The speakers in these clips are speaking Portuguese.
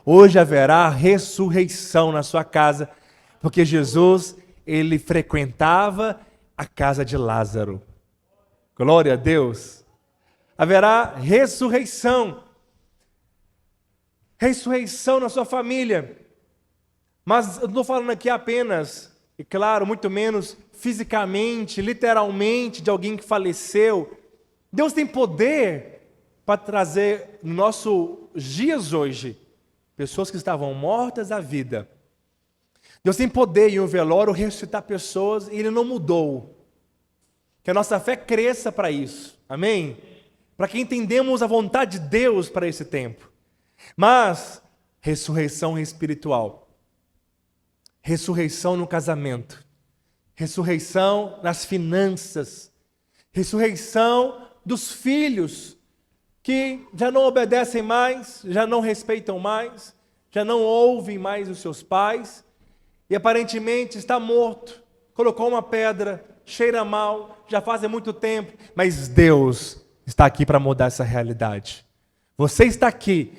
hoje haverá ressurreição na sua casa, porque Jesus, ele frequentava a casa de Lázaro. Glória a Deus. Haverá ressurreição. Ressurreição na sua família. Mas eu não estou falando aqui apenas, e claro, muito menos fisicamente, literalmente, de alguém que faleceu. Deus tem poder para trazer nos nossos dias hoje pessoas que estavam mortas à vida. Deus tem poder em um velório ressuscitar pessoas e Ele não mudou. Que a nossa fé cresça para isso. Amém? Para que entendamos a vontade de Deus para esse tempo. Mas, ressurreição espiritual. Ressurreição no casamento. Ressurreição nas finanças. Ressurreição dos filhos que já não obedecem mais, já não respeitam mais, já não ouvem mais os seus pais e aparentemente está morto, colocou uma pedra, cheira mal, já faz muito tempo, mas Deus está aqui para mudar essa realidade. Você está aqui,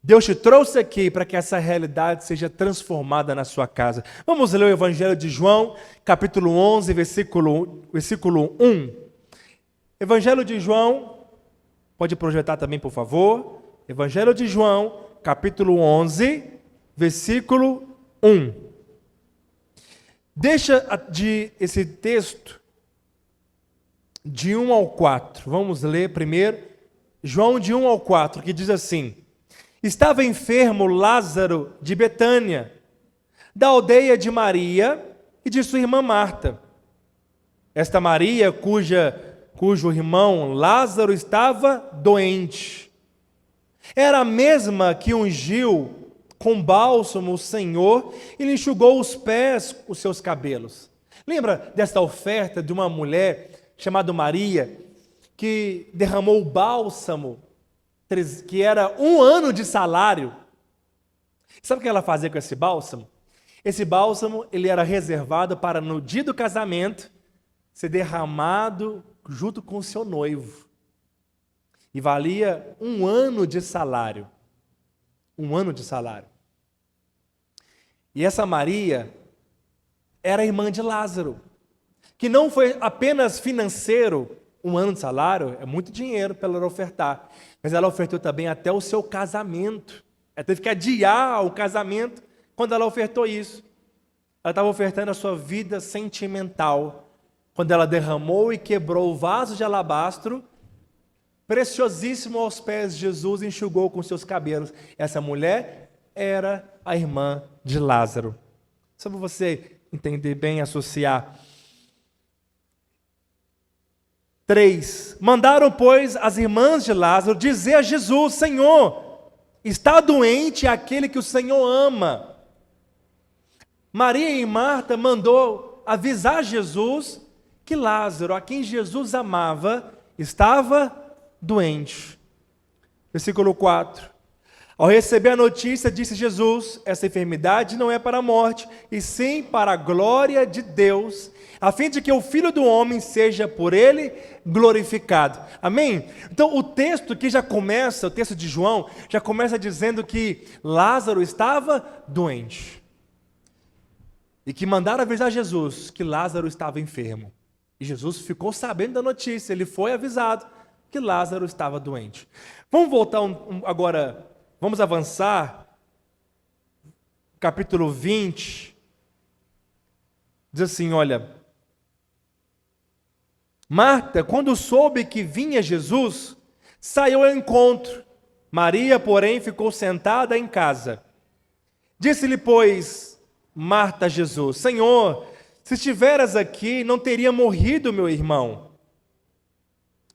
Deus te trouxe aqui para que essa realidade seja transformada na sua casa. Vamos ler o Evangelho de João, capítulo 11, versículo 1. Evangelho de João, pode projetar também, por favor. Evangelho de João, capítulo 11, versículo 1. Deixa esse texto de 1 ao 4. Vamos ler primeiro João de 1 ao 4, que diz assim: Estava enfermo Lázaro de Betânia, da aldeia de Maria e de sua irmã Marta. Esta Maria, cujo irmão Lázaro estava doente, era a mesma que ungiu com bálsamo o Senhor e lhe enxugou os pés com os seus cabelos. Lembra desta oferta de uma mulher chamada Maria, que derramou o bálsamo, que era 1 ano de salário? Sabe o que ela fazia com esse bálsamo? Esse bálsamo ele era reservado para, no dia do casamento, ser derramado junto com o seu noivo. E valia 1 ano de salário. 1 ano de salário. E essa Maria era irmã de Lázaro, que não foi apenas financeiro. 1 ano de salário é muito dinheiro para ela ofertar, mas ela ofertou também até o seu casamento. Ela teve que adiar o casamento quando ela ofertou isso. Ela estava ofertando a sua vida sentimental, quando ela derramou e quebrou o vaso de alabastro, preciosíssimo aos pés de Jesus, e enxugou com seus cabelos. Essa mulher era a irmã de Lázaro. Só para você entender bem, associar. 3. Mandaram, pois, as irmãs de Lázaro dizer a Jesus: Senhor, está doente aquele que o Senhor ama. Maria e Marta mandou avisar Jesus que Lázaro, a quem Jesus amava, estava doente. Versículo 4. Ao receber a notícia, disse Jesus: essa enfermidade não é para a morte, e sim para a glória de Deus, a fim de que o Filho do Homem seja por ele glorificado. Amém? Então o texto que já começa, o texto de João, já começa dizendo que Lázaro estava doente. E que mandaram avisar Jesus que Lázaro estava enfermo. E Jesus ficou sabendo da notícia, ele foi avisado que Lázaro estava doente. Vamos voltar agora, vamos avançar, capítulo 20, diz assim, olha, Marta, quando soube que vinha Jesus, saiu ao encontro. Maria, porém, ficou sentada em casa. Disse-lhe, pois, Marta a Jesus: Senhor, se estiveras aqui, não teria morrido meu irmão.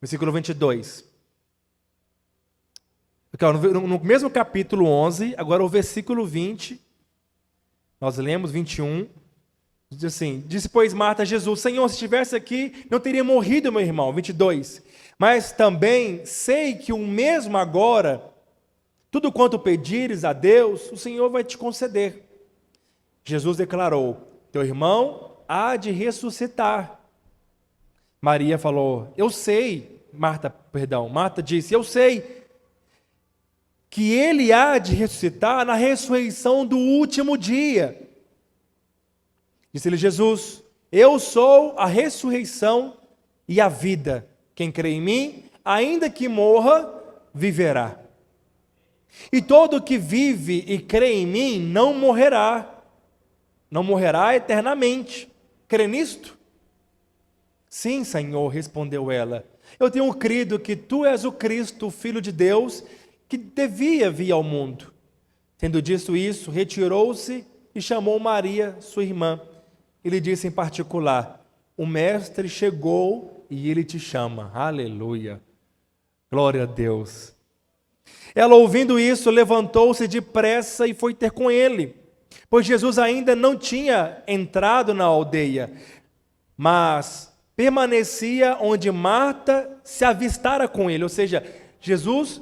Versículo 22. No mesmo capítulo 11, agora o versículo 20, nós lemos 21, diz assim: Disse, pois, Marta a Jesus: Senhor, se estivesse aqui, não teria morrido meu irmão. 22. Mas também sei que o mesmo agora, tudo quanto pedires a Deus, o Senhor vai te conceder. Jesus declarou: teu irmão há de ressuscitar. Maria falou: eu sei. Marta disse: eu sei que ele há de ressuscitar na ressurreição do último dia. Disse-lhe Jesus: eu sou a ressurreição e a vida. Quem crê em mim, ainda que morra, viverá. E todo que vive e crê em mim não morrerá eternamente. Crê nisto? Sim, Senhor, respondeu ela. Eu tenho crido que tu és o Cristo, o Filho de Deus, que devia vir ao mundo. Tendo dito isso, retirou-se e chamou Maria, sua irmã, e lhe disse em particular: o Mestre chegou e ele te chama. Aleluia. Glória a Deus. Ela, ouvindo isso, levantou-se depressa e foi ter com ele, pois Jesus ainda não tinha entrado na aldeia, mas permanecia onde Marta se avistara com ele. Ou seja, Jesus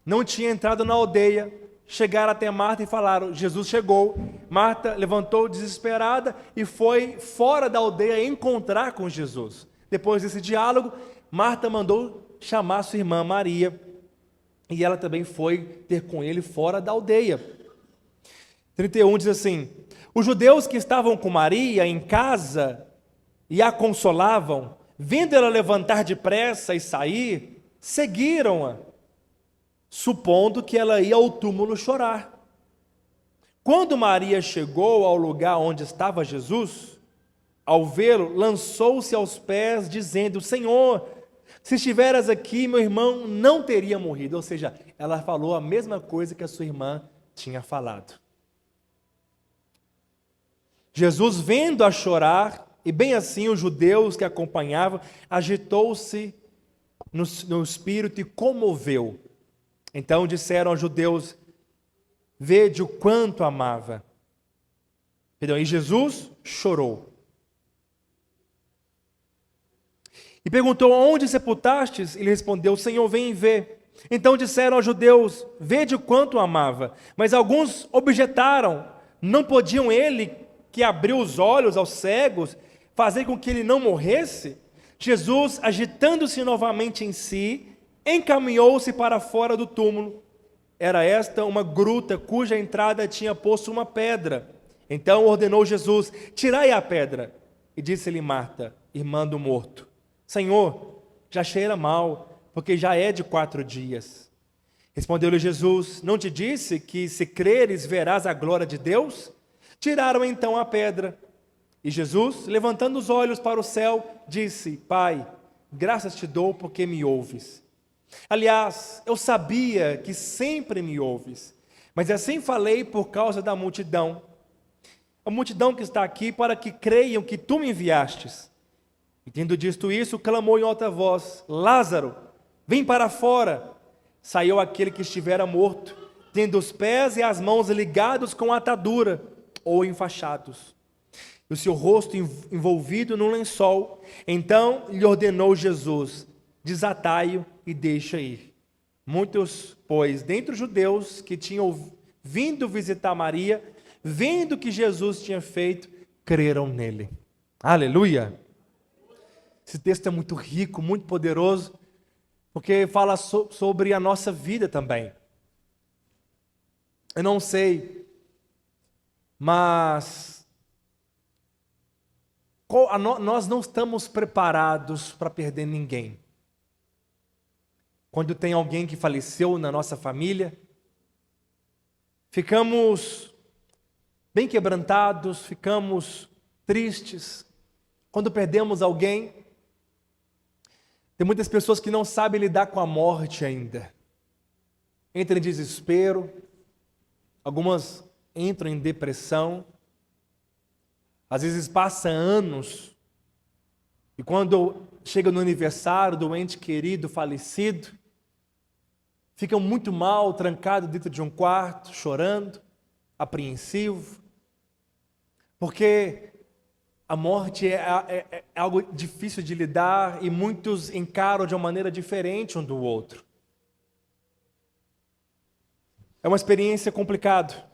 não tinha entrado na aldeia, chegaram até Marta e falaram: Jesus chegou. Marta levantou desesperada e foi fora da aldeia encontrar com Jesus. Depois desse diálogo, Marta mandou chamar sua irmã Maria, e ela também foi ter com ele fora da aldeia. 31 diz assim: os judeus que estavam com Maria em casa e a consolavam, vendo ela levantar depressa e sair, seguiram-a, supondo que ela ia ao túmulo chorar. Quando Maria chegou ao lugar onde estava Jesus, ao vê-lo, lançou-se aos pés, dizendo: Senhor, se estiveras aqui, meu irmão não teria morrido. Ou seja, ela falou a mesma coisa que a sua irmã tinha falado. Jesus, vendo-a chorar, e bem assim os judeus que a acompanhavam, agitou-se no espírito e comoveu. Então disseram aos judeus: vede o quanto amava. E Jesus chorou. E perguntou: onde sepultastes? Ele respondeu: Senhor, vem e vê. Então disseram aos judeus: vede o quanto amava. Mas alguns objetaram: não podiam ele, que abriu os olhos aos cegos, fazer com que ele não morresse? Jesus, agitando-se novamente em si, encaminhou-se para fora do túmulo. Era esta uma gruta cuja entrada tinha posto uma pedra. Então ordenou Jesus: tirai a pedra. E disse-lhe Marta, irmã do morto: Senhor, já cheira mal, porque já é de 4 dias. Respondeu-lhe Jesus: não te disse que, se creres, verás a glória de Deus? Tiraram então a pedra. E Jesus, levantando os olhos para o céu, disse: Pai, graças te dou porque me ouves. Aliás, eu sabia que sempre me ouves, mas assim falei por causa da multidão. A multidão que está aqui, para que creiam que tu me enviastes. E tendo dito isso, clamou em alta voz: Lázaro, vem para fora. Saiu aquele que estivera morto, tendo os pés e as mãos ligados com atadura, ou enfaixados, e o seu rosto envolvido num lençol. Então lhe ordenou Jesus: desatai-o e deixa ir. Muitos, pois, dentre os judeus que tinham vindo visitar Maria, vendo o que Jesus tinha feito, creram nele. Aleluia! Esse texto é muito rico, muito poderoso, porque fala sobre a nossa vida também. Eu não sei, mas nós não estamos preparados para perder ninguém. Quando tem alguém que faleceu na nossa família, ficamos bem quebrantados, ficamos tristes. Quando perdemos alguém, tem muitas pessoas que não sabem lidar com a morte ainda. Entram em desespero, algumas entram em depressão, às vezes passa anos, e quando chega no aniversário do ente querido falecido, ficam muito mal, trancados dentro de um quarto, chorando, apreensivo, porque a morte é algo difícil de lidar e muitos encaram de uma maneira diferente um do outro. É uma experiência complicada.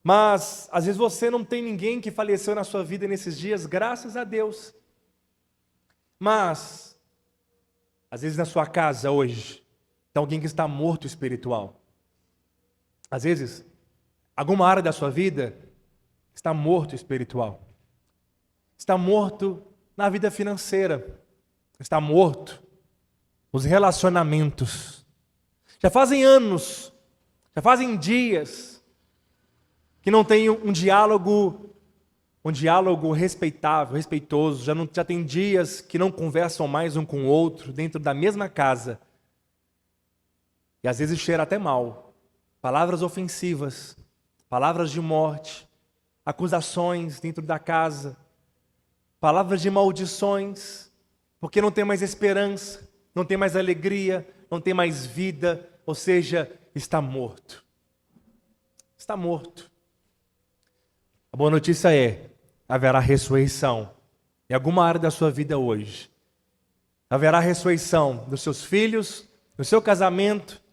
Mas, às vezes você não tem ninguém que faleceu na sua vida nesses dias, graças a Deus. Mas, às vezes na sua casa hoje, Tem alguém que está morto espiritual. Às vezes, alguma área da sua vida está morto espiritual. Está morto na vida financeira. Está morto nos relacionamentos. Já fazem anos, já fazem dias que não tem um diálogo respeitável, respeitoso. Já tem dias que não conversam mais um com o outro dentro da mesma casa. E às vezes cheira até mal. Palavras ofensivas, palavras de morte, acusações dentro da casa, palavras de maldições, porque não tem mais esperança, não tem mais alegria, não tem mais vida, ou seja, está morto. Está morto. A boa notícia é, haverá ressurreição em alguma área da sua vida hoje. Haverá ressurreição dos seus filhos, do seu casamento,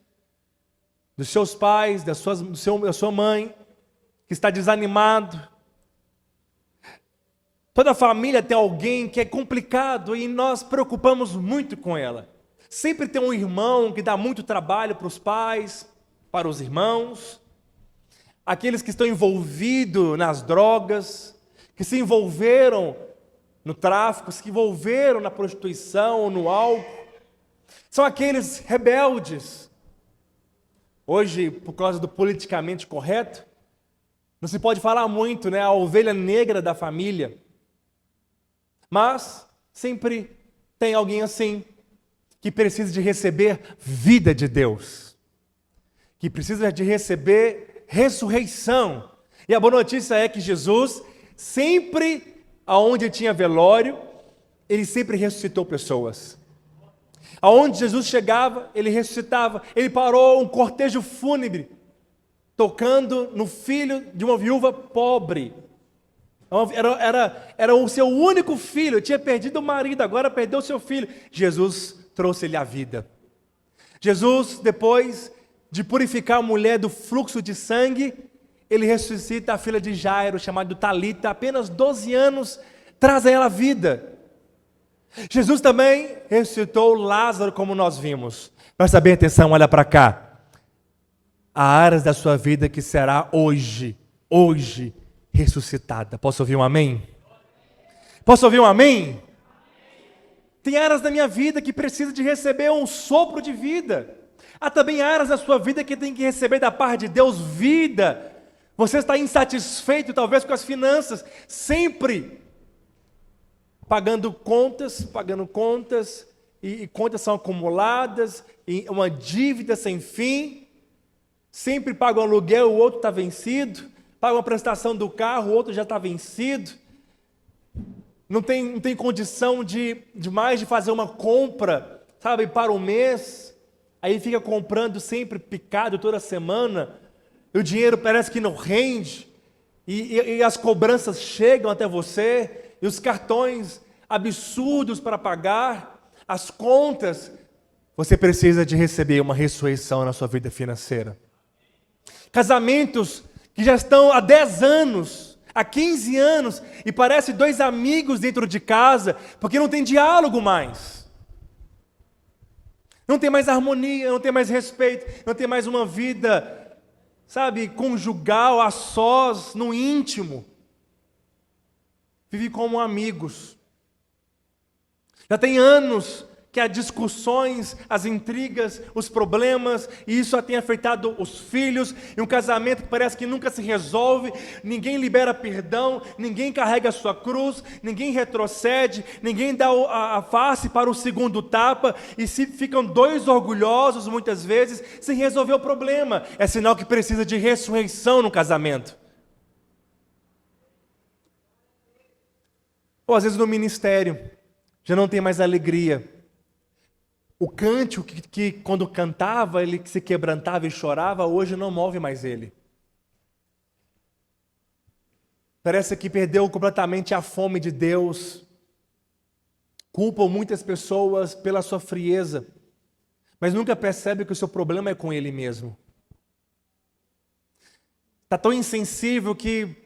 dos seus pais, da sua mãe, que está desanimado. Toda família tem alguém que é complicado e nós preocupamos muito com ela. Sempre tem um irmão que dá muito trabalho para os pais, para os irmãos. Aqueles que estão envolvidos nas drogas, que se envolveram no tráfico, se envolveram na prostituição, no álcool. São aqueles rebeldes. Hoje, por causa do politicamente correto, não se pode falar muito, né? A ovelha negra da família. Mas sempre tem alguém assim, que precisa de receber vida de Deus. Que precisa de receber ressurreição. E a boa notícia é que Jesus, sempre aonde tinha velório, ele sempre ressuscitou pessoas. Aonde Jesus chegava, ele ressuscitava. Ele parou um cortejo fúnebre, tocando no filho de uma viúva pobre. Era o seu único filho, tinha perdido o marido, agora perdeu o seu filho. Jesus trouxe-lhe a vida. Jesus, depois de purificar a mulher do fluxo de sangue, ele ressuscita a filha de Jairo, chamada Talita, apenas 12 anos, traz a ela a vida. Jesus também ressuscitou Lázaro, como nós vimos. Presta bem atenção, olha para cá. Há áreas da sua vida que será hoje ressuscitada. Posso ouvir um amém? Posso ouvir um amém? Tem áreas da minha vida que precisa de receber um sopro de vida. Há também áreas da sua vida que tem que receber da parte de Deus vida. Você está insatisfeito talvez com as finanças, sempre pagando contas, e contas são acumuladas, e uma dívida sem fim, sempre paga um aluguel, o outro está vencido, paga uma prestação do carro, o outro já está vencido, não tem condição de mais de fazer uma compra, sabe, para o mês, aí fica comprando sempre picado toda semana, e o dinheiro parece que não rende, e as cobranças chegam até você, e os cartões absurdos para pagar, as contas, você precisa de receber uma ressurreição na sua vida financeira. Casamentos que já estão há 10 anos, há 15 anos, e parece dois amigos dentro de casa, porque não tem diálogo mais. Não tem mais harmonia, não tem mais respeito, não tem mais uma vida, sabe, conjugal, a sós, no íntimo. Vive como amigos. Já tem anos que há discussões, as intrigas, os problemas, e isso tem afetado os filhos, e um casamento que parece que nunca se resolve, ninguém libera perdão, ninguém carrega a sua cruz, ninguém retrocede, ninguém dá a face para o segundo tapa, e se ficam dois orgulhosos muitas vezes, sem resolver o problema. É sinal que precisa de ressurreição no casamento. Ou às vezes no ministério, já não tem mais alegria. O cântico que quando cantava, ele se quebrantava e chorava, hoje não move mais ele. Parece que perdeu completamente a fome de Deus. Culpam muitas pessoas pela sua frieza, mas nunca percebe que o seu problema é com ele mesmo. Está tão insensível que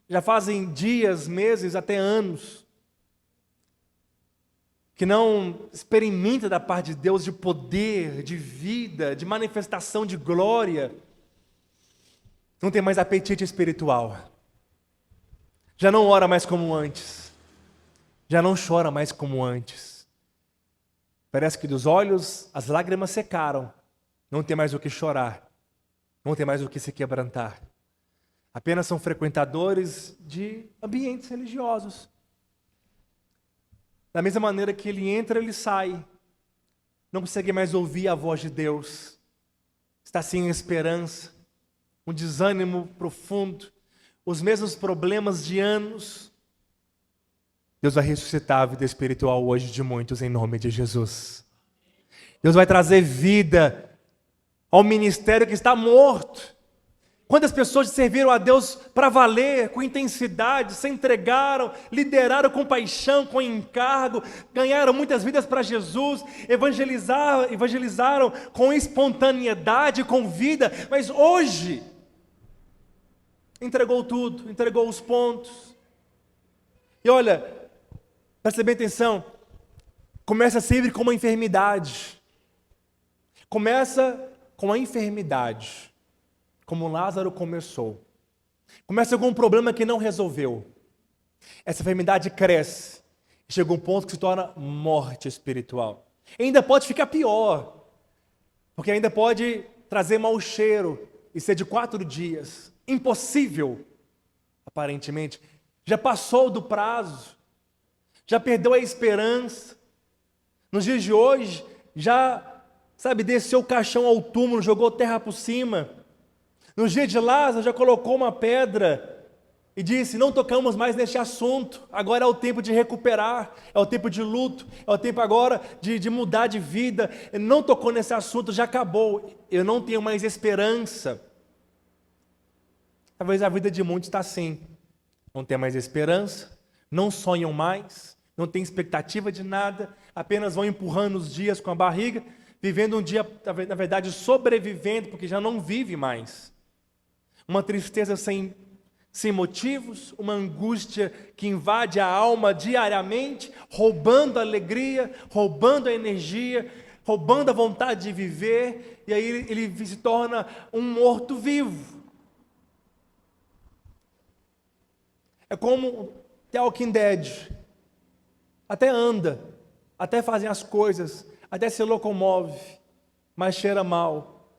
já fazem dias, meses, até anos, que não experimenta da parte de Deus de poder, de vida, de manifestação de glória, não tem mais apetite espiritual. Já não ora mais como antes. Já não chora mais como antes. Parece que dos olhos as lágrimas secaram. Não tem mais o que chorar. Não tem mais o que se quebrantar. Apenas são frequentadores de ambientes religiosos. Da mesma maneira que ele entra, ele sai. Não consegue mais ouvir a voz de Deus. Está sem esperança. Um desânimo profundo. Os mesmos problemas de anos. Deus vai ressuscitar a vida espiritual hoje de muitos em nome de Jesus. Deus vai trazer vida ao ministério que está morto. Quantas pessoas serviram a Deus para valer, com intensidade, se entregaram, lideraram com paixão, com encargo, ganharam muitas vidas para Jesus, evangelizaram com espontaneidade, com vida, mas hoje entregou tudo, entregou os pontos. E olha, presta bem atenção, começa sempre com uma enfermidade. Começa com a enfermidade. Como Lázaro começou. Começa com um problema que não resolveu. Essa enfermidade cresce. Chega um ponto que se torna morte espiritual. E ainda pode ficar pior. Porque ainda pode trazer mau cheiro e ser de 4 dias. Impossível, aparentemente. Já passou do prazo. Já perdeu a esperança. Nos dias de hoje, já, desceu o caixão ao túmulo, jogou terra por cima. No dia de Lázaro, já colocou uma pedra e disse, não tocamos mais neste assunto, agora é o tempo de recuperar, é o tempo de luto, é o tempo agora de mudar de vida. Ele não tocou nesse assunto, já acabou, eu não tenho mais esperança. Talvez a vida de muitos está assim, não tem mais esperança, não sonham mais, não tem expectativa de nada, apenas vão empurrando os dias com a barriga, vivendo um dia, na verdade, sobrevivendo, porque já não vive mais. Uma tristeza sem motivos, uma angústia que invade a alma diariamente, roubando a alegria, roubando a energia, roubando a vontade de viver, e aí ele se torna um morto-vivo. É como The Walking Dead. Até anda, até fazem as coisas, até se locomove, mas cheira mal,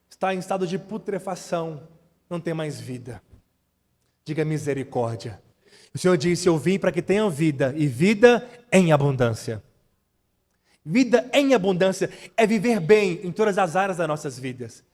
está em estado de putrefação, não tem mais vida. Diga misericórdia. O Senhor disse, eu vim para que tenham vida, e vida em abundância. Vida em abundância é viver bem em todas as áreas das nossas vidas.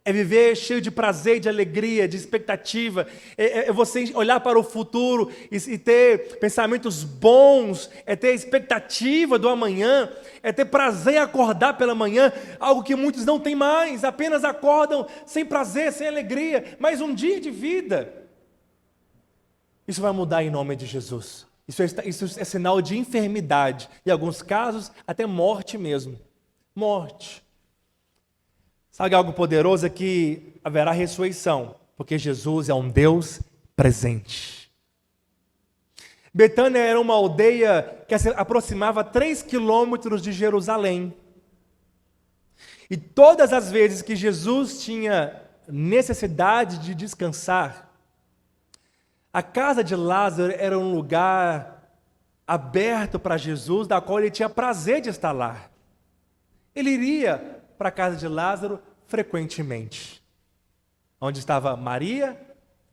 É viver cheio de prazer, de alegria, de expectativa. É você olhar para o futuro e ter pensamentos bons. É ter expectativa do amanhã. É ter prazer em acordar pela manhã. Algo que muitos não têm mais. Apenas acordam sem prazer, sem alegria. Mais um dia de vida. Isso vai mudar em nome de Jesus. Isso é sinal de enfermidade. Em alguns casos, até morte mesmo. Morte. Sabe algo poderoso? É que haverá ressurreição, porque Jesus é um Deus presente. Betânia era uma aldeia que se aproximava 3 quilômetros de Jerusalém. E todas as vezes que Jesus tinha necessidade de descansar, a casa de Lázaro era um lugar aberto para Jesus, da qual ele tinha prazer de estar lá. Ele iria para a casa de Lázaro frequentemente. Onde estava Maria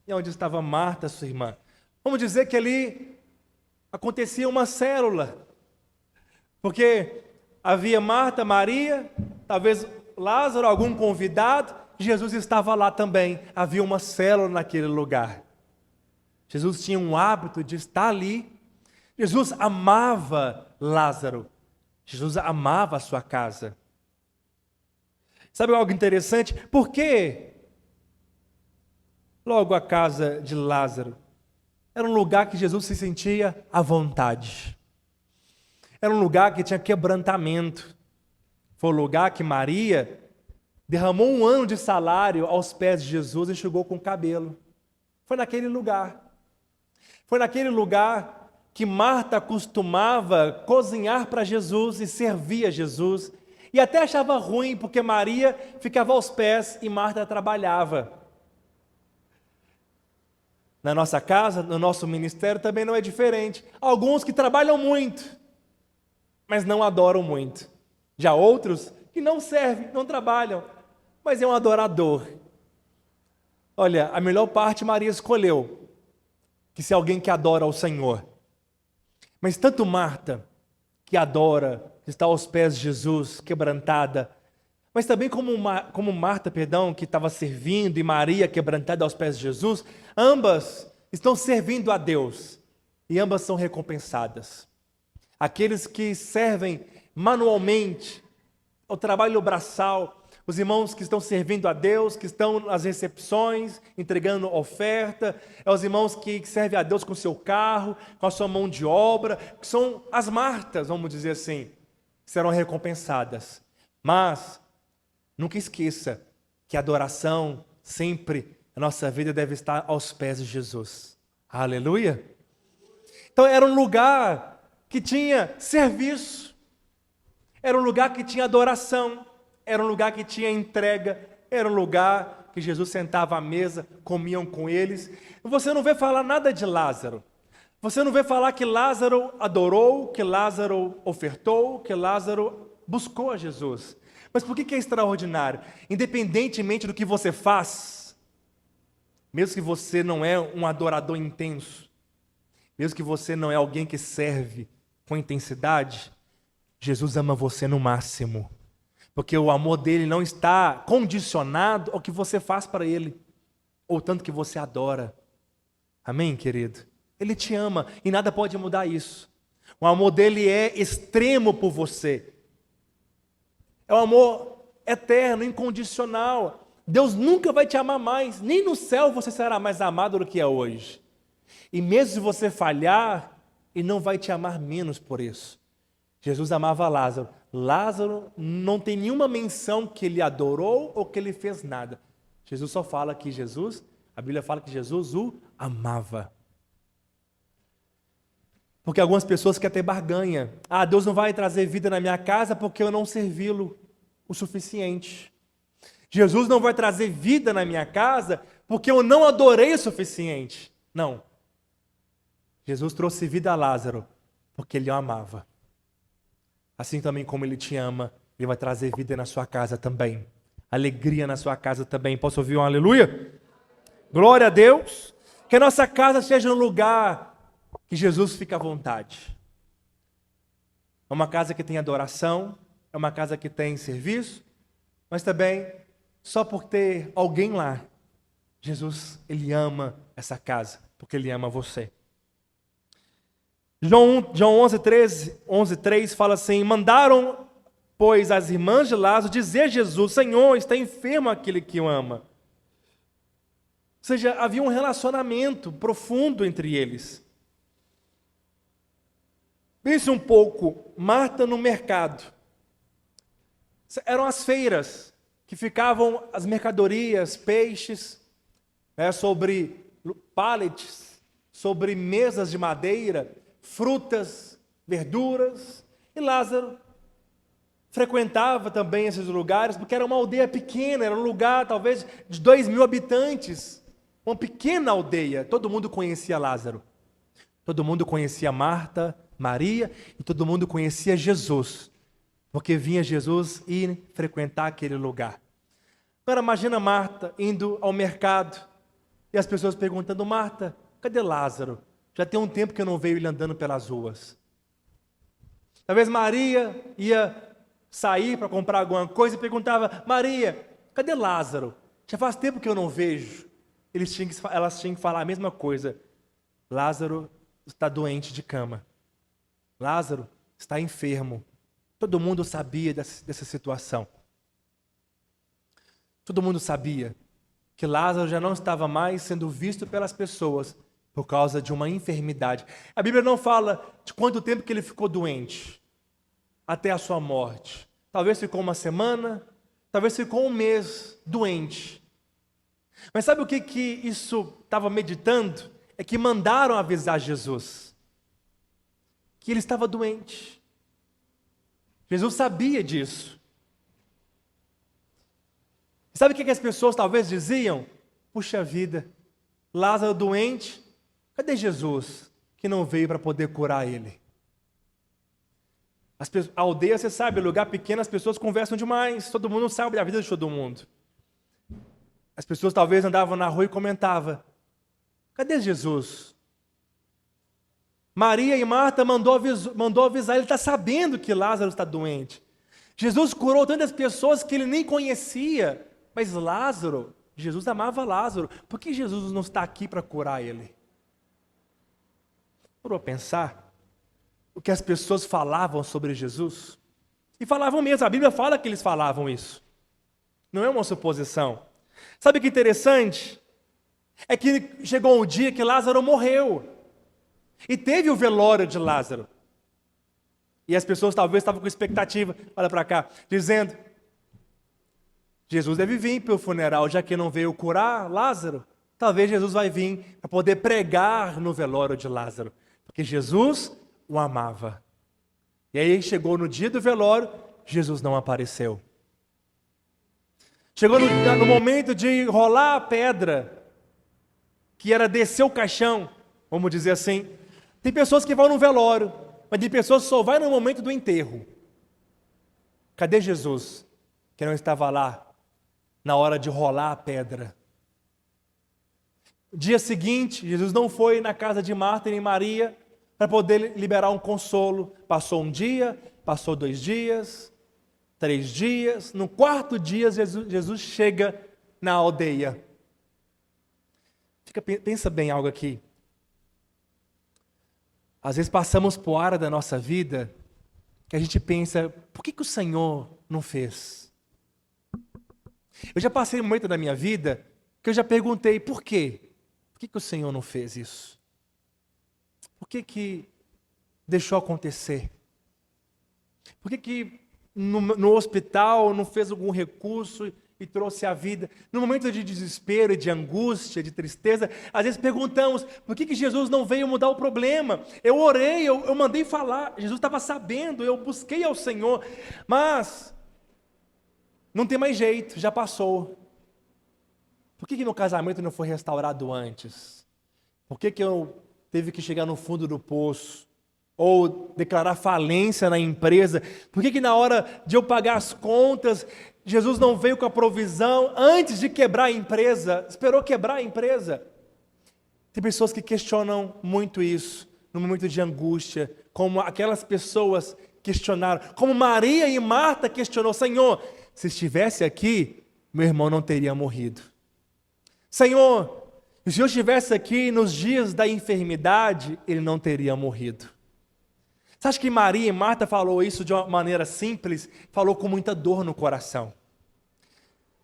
e onde estava Marta, sua irmã. Vamos dizer que ali acontecia uma célula. Porque havia Marta, Maria, talvez Lázaro, algum convidado, Jesus estava lá também. Havia uma célula naquele lugar. Jesus tinha um hábito de estar ali. Jesus amava Lázaro. Jesus amava a sua casa. Sabe algo interessante? Por que logo a casa de Lázaro? Era um lugar que Jesus se sentia à vontade. Era um lugar que tinha quebrantamento. Foi o lugar que Maria derramou 1 ano de salário aos pés de Jesus e enxugou com o cabelo. Foi naquele lugar. Foi naquele lugar que Marta costumava cozinhar para Jesus e servir a Jesus, e até achava ruim, porque Maria ficava aos pés e Marta trabalhava. Na nossa casa, no nosso ministério também não é diferente. Alguns que trabalham muito, mas não adoram muito. Já outros que não servem, não trabalham, mas é um adorador. Olha, a melhor parte Maria escolheu, que se alguém que adora ao Senhor. Mas tanto Marta, que adora, que está aos pés de Jesus, quebrantada, mas também como Marta, que estava servindo, e Maria, quebrantada aos pés de Jesus, ambas estão servindo a Deus, e ambas são recompensadas. Aqueles que servem manualmente, o trabalho braçal, os irmãos que estão servindo a Deus, que estão nas recepções, entregando oferta, os irmãos que servem a Deus com o seu carro, com a sua mão de obra, que são as Martas, vamos dizer assim, serão recompensadas. Mas nunca esqueça que a adoração sempre, a nossa vida deve estar aos pés de Jesus. Aleluia! Então era um lugar que tinha serviço, era um lugar que tinha adoração, era um lugar que tinha entrega, era um lugar que Jesus sentava à mesa, comiam com eles. Você não vê falar nada de Lázaro. Você não vê falar que Lázaro adorou, que Lázaro ofertou, que Lázaro buscou a Jesus. Mas por que é extraordinário? Independentemente do que você faz, mesmo que você não é um adorador intenso, mesmo que você não é alguém que serve com intensidade, Jesus ama você no máximo. Porque o amor dele não está condicionado ao que você faz para ele, ou tanto que você adora. Amém, querido? Ele te ama e nada pode mudar isso. O amor dele é extremo por você. É um amor eterno, incondicional. Deus nunca vai te amar mais. Nem no céu você será mais amado do que é hoje. E mesmo se você falhar, Ele não vai te amar menos por isso. Jesus amava Lázaro. Lázaro não tem nenhuma menção que ele adorou ou que ele fez nada. Jesus só fala que a Bíblia fala que Jesus o amava. Porque algumas pessoas querem ter barganha. Deus não vai trazer vida na minha casa porque eu não servi-lo o suficiente. Jesus não vai trazer vida na minha casa porque eu não adorei o suficiente. Não. Jesus trouxe vida a Lázaro porque ele o amava. Assim também como ele te ama, ele vai trazer vida na sua casa também. Alegria na sua casa também. Posso ouvir um aleluia? Glória a Deus. Que a nossa casa seja um lugar que Jesus fica à vontade. É uma casa que tem adoração, é uma casa que tem serviço, mas também, só por ter alguém lá, Jesus, ele ama essa casa, porque ele ama você. João 11:3 fala assim: mandaram, pois, as irmãs de Lázaro dizer a Jesus: Senhor, está enfermo aquele que o ama. Ou seja, havia um relacionamento profundo entre eles. Pense um pouco, Marta no mercado. Eram as feiras que ficavam as mercadorias, peixes, sobre pallets, sobre mesas de madeira, frutas, verduras. E Lázaro frequentava também esses lugares, porque era uma aldeia pequena, era um lugar talvez de 2.000 habitantes, uma pequena aldeia. Todo mundo conhecia Lázaro, todo mundo conhecia Marta, Maria, e todo mundo conhecia Jesus, porque vinha Jesus ir frequentar aquele lugar. Agora imagina Marta indo ao mercado, e as pessoas perguntando: Marta, cadê Lázaro? Já tem um tempo que eu não vejo ele andando pelas ruas. Talvez Maria ia sair para comprar alguma coisa e perguntava: Maria, cadê Lázaro? Já faz tempo que eu não vejo. Elas tinham que falar a mesma coisa: Lázaro está doente de cama. Lázaro está enfermo. Todo mundo sabia dessa situação. Todo mundo sabia que Lázaro já não estava mais sendo visto pelas pessoas por causa de uma enfermidade. A Bíblia não fala de quanto tempo que ele ficou doente, até a sua morte. Talvez ficou uma semana, talvez ficou um mês doente. Mas sabe o que isso estava meditando? É que mandaram avisar Jesus. que ele estava doente. Jesus sabia disso. Sabe o que as pessoas talvez diziam? Puxa vida, Lázaro doente, cadê Jesus que não veio para poder curar ele? A aldeia, você sabe, lugar pequeno, as pessoas conversam demais, todo mundo sabe da vida de todo mundo. As pessoas talvez andavam na rua e comentavam, cadê Jesus? Maria e Marta mandou avisar, ele está sabendo que Lázaro está doente. Jesus curou tantas pessoas que ele nem conhecia, mas Lázaro, Jesus amava Lázaro, por que Jesus não está aqui para curar ele? Parou a pensar o que as pessoas falavam sobre Jesus? E falavam mesmo, a Bíblia fala que eles falavam isso. Não é uma suposição. Sabe o que é interessante? É que chegou um dia que Lázaro morreu. E teve o velório de Lázaro. E as pessoas talvez estavam com expectativa, olha para cá, dizendo, Jesus deve vir para o funeral, já que não veio curar Lázaro. Talvez Jesus vai vir para poder pregar no velório de Lázaro. Porque Jesus o amava. E aí chegou no dia do velório, Jesus não apareceu. Chegou no momento de rolar a pedra, que era descer o caixão, vamos dizer assim. Tem pessoas que vão no velório, mas tem pessoas que só vão no momento do enterro. Cadê Jesus, que não estava lá na hora de rolar a pedra? Dia seguinte, Jesus não foi na casa de Marta e Maria para poder liberar um consolo. Passou um dia, passou 2 dias, 3 dias. No 4º dia, Jesus chega na aldeia. Pensa bem algo aqui. Às vezes passamos por área da nossa vida que a gente pensa, por que o Senhor não fez? Eu já passei um momento da minha vida que eu já perguntei, por quê? Por que o Senhor não fez isso? Por que deixou acontecer? Por que no hospital não fez algum recurso e trouxe a vida? No momento de desespero, de angústia, de tristeza, às vezes perguntamos, por que Jesus não veio mudar o problema? Eu orei, eu mandei falar, Jesus estava sabendo, eu busquei ao Senhor, mas não tem mais jeito, já passou. Por que meu casamento não foi restaurado antes? Por que eu teve que chegar no fundo do poço? Ou declarar falência na empresa? Por que na hora de eu pagar as contas, Jesus não veio com a provisão antes de quebrar a empresa? Esperou quebrar a empresa? Tem pessoas que questionam muito isso, no momento de angústia, como aquelas pessoas questionaram, como Maria e Marta questionou, Senhor, se estivesse aqui, meu irmão não teria morrido. Senhor, se o Senhor estivesse aqui nos dias da enfermidade, ele não teria morrido. Você acha que Maria e Marta falou isso de uma maneira simples? Falou com muita dor no coração.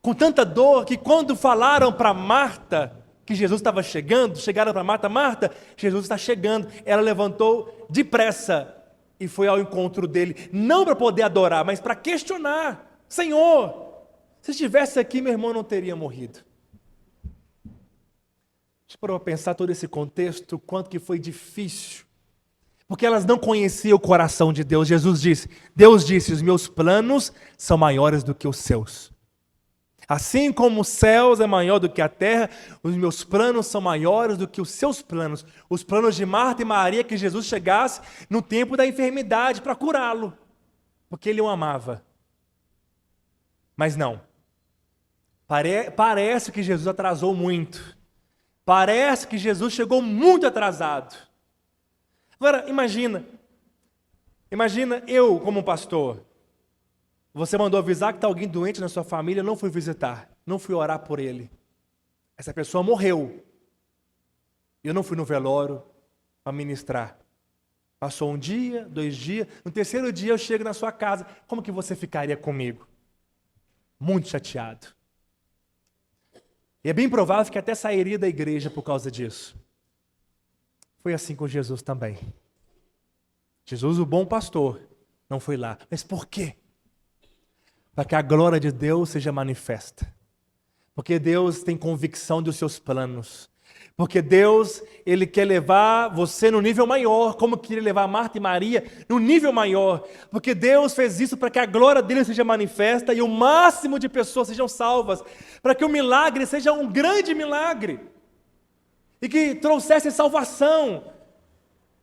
Com tanta dor que quando falaram para Marta que Jesus estava chegando, chegaram para Marta, Marta, Jesus está chegando. Ela levantou depressa e foi ao encontro dele, não para poder adorar, mas para questionar. Senhor, se estivesse aqui, meu irmão não teria morrido. Deixa eu pensar todo esse contexto, quanto que foi difícil. Porque elas não conheciam o coração de Deus. Deus disse, os meus planos são maiores do que os seus. Assim como os céus é maior do que a terra, os meus planos são maiores do que os seus planos. Os planos de Marta e Maria, que Jesus chegasse no tempo da enfermidade para curá-lo. Porque ele o amava. Mas não. Parece que Jesus atrasou muito. Parece que Jesus chegou muito atrasado. Agora, imagina eu como pastor, você mandou avisar que está alguém doente na sua família, eu não fui visitar, não fui orar por ele. Essa pessoa morreu. Eu não fui no velório para ministrar. Passou 1 dia, 2 dias, no 3º dia eu chego na sua casa, como que você ficaria comigo? Muito chateado. E é bem provável que até sairia da igreja por causa disso. Foi assim com Jesus também. Jesus, o bom pastor, não foi lá. Mas por quê? Para que a glória de Deus seja manifesta. Porque Deus tem convicção dos seus planos. Porque Deus, Ele quer levar você no nível maior, como queria levar Marta e Maria no nível maior. Porque Deus fez isso para que a glória dele seja manifesta e o máximo de pessoas sejam salvas. Para que o milagre seja um grande milagre. E que trouxesse salvação.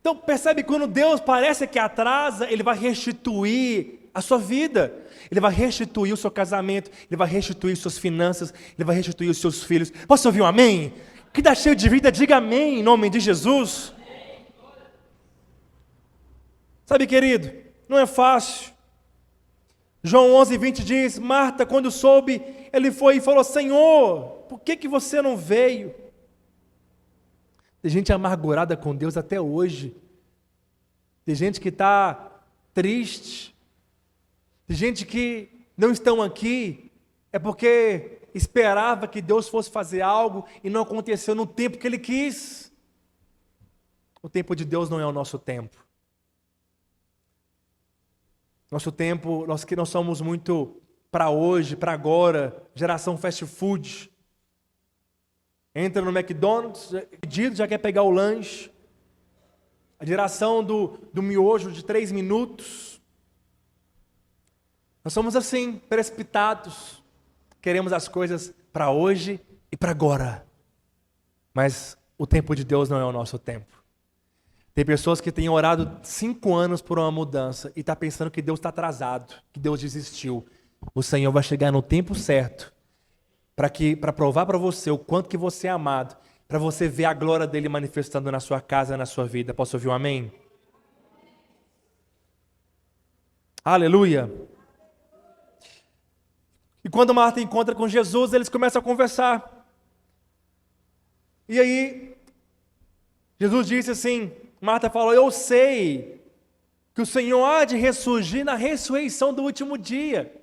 Então percebe, quando Deus parece que atrasa, Ele vai restituir a sua vida. Ele vai restituir o seu casamento. Ele vai restituir suas finanças. Ele vai restituir os seus filhos. Posso ouvir um amém? Que está cheio de vida, diga amém em nome de Jesus. Sabe, querido, não é fácil. João 11:20 diz: Marta, quando soube, ele foi e falou: Senhor, por que você não veio? Tem gente amargurada com Deus até hoje. Tem gente que está triste. Tem gente que não estão aqui, é porque esperava que Deus fosse fazer algo e não aconteceu no tempo que Ele quis. O tempo de Deus não é o nosso tempo. Nosso tempo, nós somos muito para hoje, para agora, geração fast food. Entra no McDonald's, pedido, já quer pegar o lanche. A geração do miojo de 3 minutos. Nós somos assim, precipitados. Queremos as coisas para hoje e para agora. Mas o tempo de Deus não é o nosso tempo. Tem pessoas que têm orado 5 anos por uma mudança e estão pensando que Deus está atrasado, que Deus desistiu. O Senhor vai chegar no tempo certo para provar para você o quanto que você é amado, para você ver a glória dele manifestando na sua casa, na sua vida. Posso ouvir um amém? Aleluia! E quando Marta encontra com Jesus, eles começam a conversar. E aí, Jesus disse assim, Marta falou: eu sei que o Senhor há de ressurgir na ressurreição do último dia.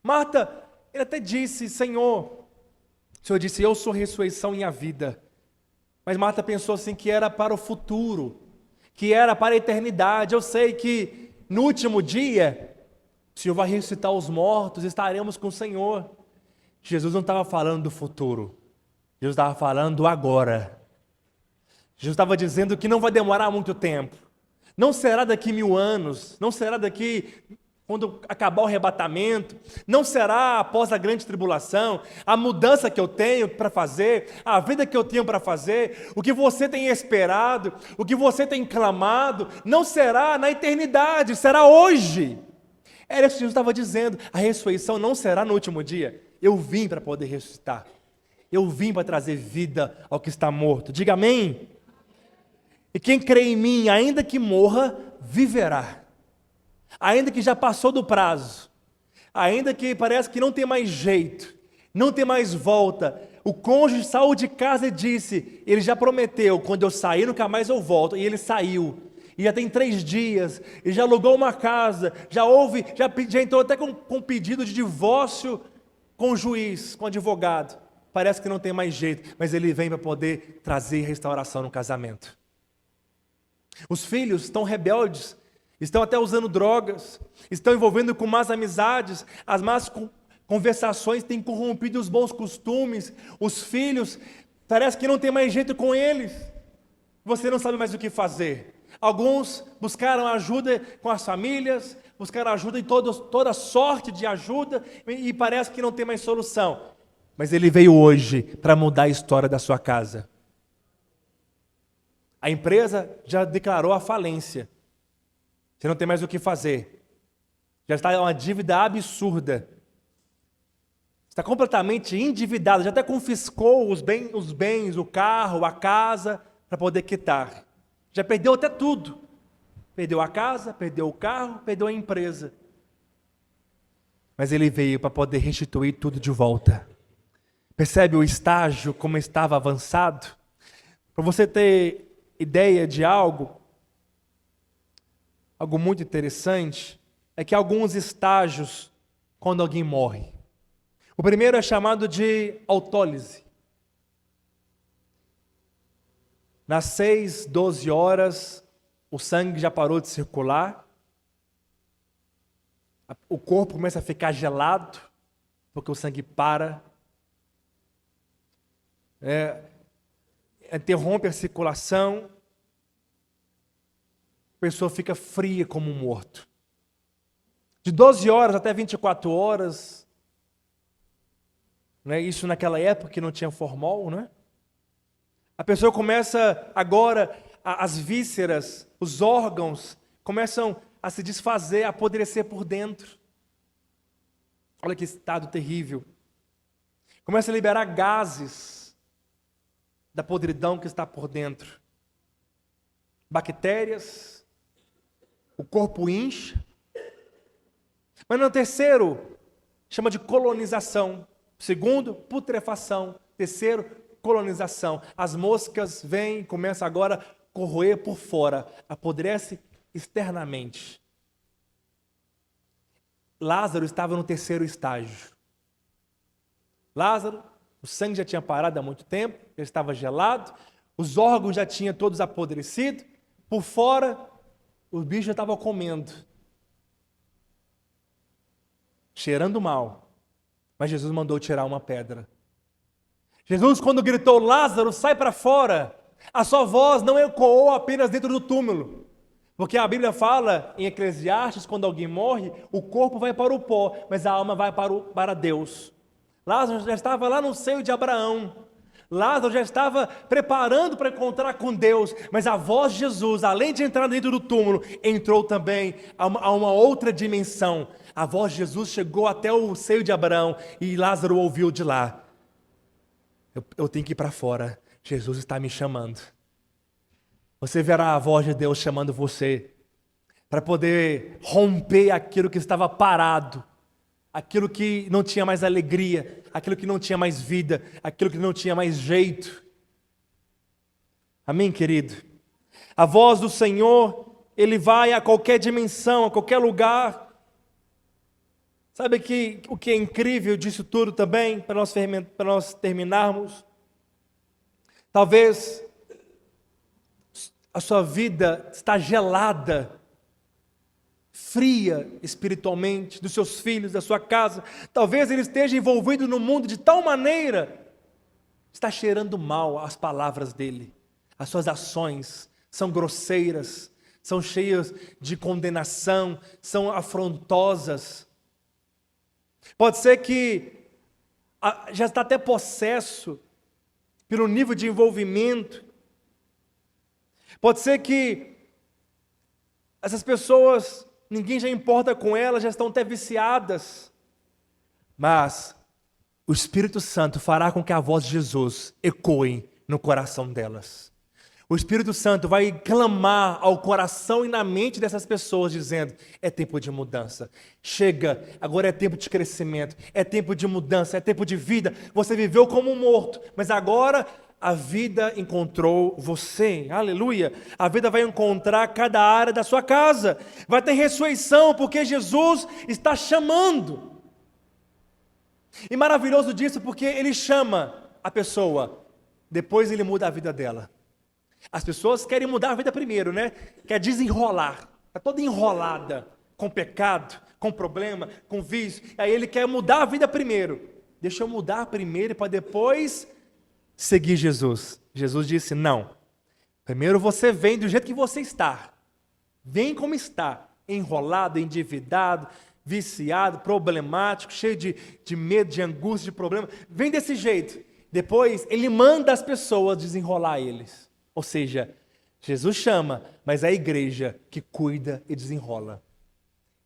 Marta, ele até disse: Senhor, o Senhor disse: eu sou a ressurreição e a vida. Mas Marta pensou assim que era para o futuro, que era para a eternidade. Eu sei que no último dia o Senhor vai ressuscitar os mortos, estaremos com o Senhor. Jesus não estava falando do futuro. Jesus estava falando do agora. Jesus estava dizendo que não vai demorar muito tempo. Não será daqui 1000 anos. Não será daqui quando acabar o arrebatamento. Não será após a grande tribulação. A mudança que eu tenho para fazer, a vida que eu tenho para fazer, o que você tem esperado, o que você tem clamado, não será na eternidade, será hoje. Era isso que Jesus estava dizendo. A ressurreição não será no último dia. Eu vim para poder ressuscitar. Eu vim para trazer vida ao que está morto. Diga amém. E quem crê em mim, ainda que morra, viverá. Ainda que já passou do prazo. Ainda que parece que não tem mais jeito. Não tem mais volta. O cônjuge saiu de casa e disse, ele já prometeu, quando eu sair nunca mais eu volto. E ele saiu. E já tem 3 dias, e já alugou uma casa, já entrou até com pedido de divórcio com o juiz, com o advogado. Parece que não tem mais jeito, mas ele vem para poder trazer restauração no casamento. Os filhos estão rebeldes, estão até usando drogas, estão envolvendo com más amizades, as más conversações têm corrompido os bons costumes. Os filhos, parece que não tem mais jeito com eles. Você não sabe mais o que fazer. Alguns buscaram ajuda com as famílias, buscaram ajuda em toda sorte de ajuda e parece que não tem mais solução. Mas ele veio hoje para mudar a história da sua casa. A empresa já declarou a falência. Você não tem mais o que fazer. Já está uma dívida absurda. Está completamente endividado, já até confiscou os bens, o carro, a casa, para poder quitar. Já perdeu até tudo. Perdeu a casa, perdeu o carro, perdeu a empresa. Mas ele veio para poder restituir tudo de volta. Percebe o estágio como estava avançado? Para você ter ideia de algo muito interessante, é que alguns estágios, quando alguém morre. O primeiro é chamado de autólise. Nas 6, 12 horas, o sangue já parou de circular, o corpo começa a ficar gelado, porque o sangue para. interrompe a circulação, a pessoa fica fria como um morto. De 12 horas até 24 horas, né? Isso naquela época que não tinha formol, né? A pessoa começa agora, as vísceras, os órgãos, começam a se desfazer, a apodrecer por dentro. Olha que estado terrível. Começa a liberar gases da podridão que está por dentro. Bactérias, o corpo incha. Mas no terceiro, chama de colonização. Segundo, putrefação. Terceiro, colonização. As moscas vêm e começam agora a corroer por fora. Apodrece externamente. Lázaro estava no terceiro estágio. Lázaro, o sangue já tinha parado há muito tempo, já estava gelado, os órgãos já tinham todos apodrecido, por fora, o bicho já estava comendo. Cheirando mal. Mas Jesus mandou tirar uma pedra. Jesus, quando gritou, Lázaro, sai para fora, a sua voz não ecoou apenas dentro do túmulo. Porque a Bíblia fala em Eclesiastes, quando alguém morre, o corpo vai para o pó, mas a alma vai para Deus. Lázaro já estava lá no seio de Abraão. Lázaro já estava preparando para encontrar com Deus, mas a voz de Jesus, além de entrar dentro do túmulo, entrou também a uma outra dimensão. A voz de Jesus chegou até o seio de Abraão e Lázaro ouviu de lá. Eu tenho que ir para fora, Jesus está me chamando. Você verá a voz de Deus chamando você para poder romper aquilo que estava parado, aquilo que não tinha mais alegria, aquilo que não tinha mais vida, aquilo que não tinha mais jeito. Amém, querido? A voz do Senhor, Ele vai a qualquer dimensão, a qualquer lugar. Sabe o que é incrível disso tudo também, para nós terminarmos? Talvez a sua vida está gelada, fria espiritualmente, dos seus filhos, da sua casa. Talvez ele esteja envolvido no mundo de tal maneira, está cheirando mal as palavras dele. As suas ações são grosseiras, são cheias de condenação, são afrontosas. Pode ser que já está até possesso pelo nível de envolvimento. Pode ser que essas pessoas, ninguém já importa com elas, já estão até viciadas. Mas o Espírito Santo fará com que a voz de Jesus ecoe no coração delas. O Espírito Santo vai clamar ao coração e na mente dessas pessoas, dizendo, é tempo de mudança. Chega, agora é tempo de crescimento, é tempo de mudança, é tempo de vida. Você viveu como um morto, mas agora a vida encontrou você, aleluia. A vida vai encontrar cada área da sua casa. Vai ter ressurreição, porque Jesus está chamando. E maravilhoso disso, porque Ele chama a pessoa, depois Ele muda a vida dela. As pessoas querem mudar a vida primeiro, né? Quer desenrolar, está toda enrolada, com pecado, com problema, com vício. Aí Ele quer mudar a vida primeiro. Deixa eu mudar primeiro para depois seguir Jesus. Jesus disse, não. Primeiro você vem do jeito que você está. Vem como está. Enrolado, endividado, viciado, problemático, cheio de medo, de angústia, de problema. Vem desse jeito. Depois, Ele manda as pessoas desenrolar eles. Ou seja, Jesus chama, mas é a igreja que cuida e desenrola.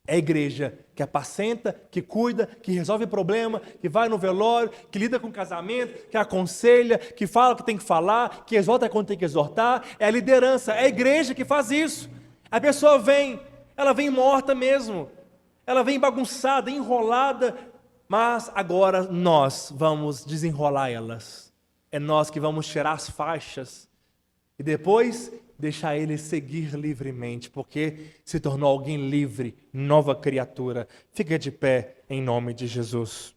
É a igreja que apacenta, que cuida, que resolve problema, que vai no velório, que lida com o casamento, que aconselha, que fala o que tem que falar, que exorta quando tem que exortar. É a liderança, é a igreja que faz isso. A pessoa vem, ela vem morta mesmo. Ela vem bagunçada, enrolada, mas agora nós vamos desenrolar elas. É nós que vamos tirar as faixas e depois deixar ele seguir livremente, porque se tornou alguém livre, nova criatura. Fica de pé em nome de Jesus.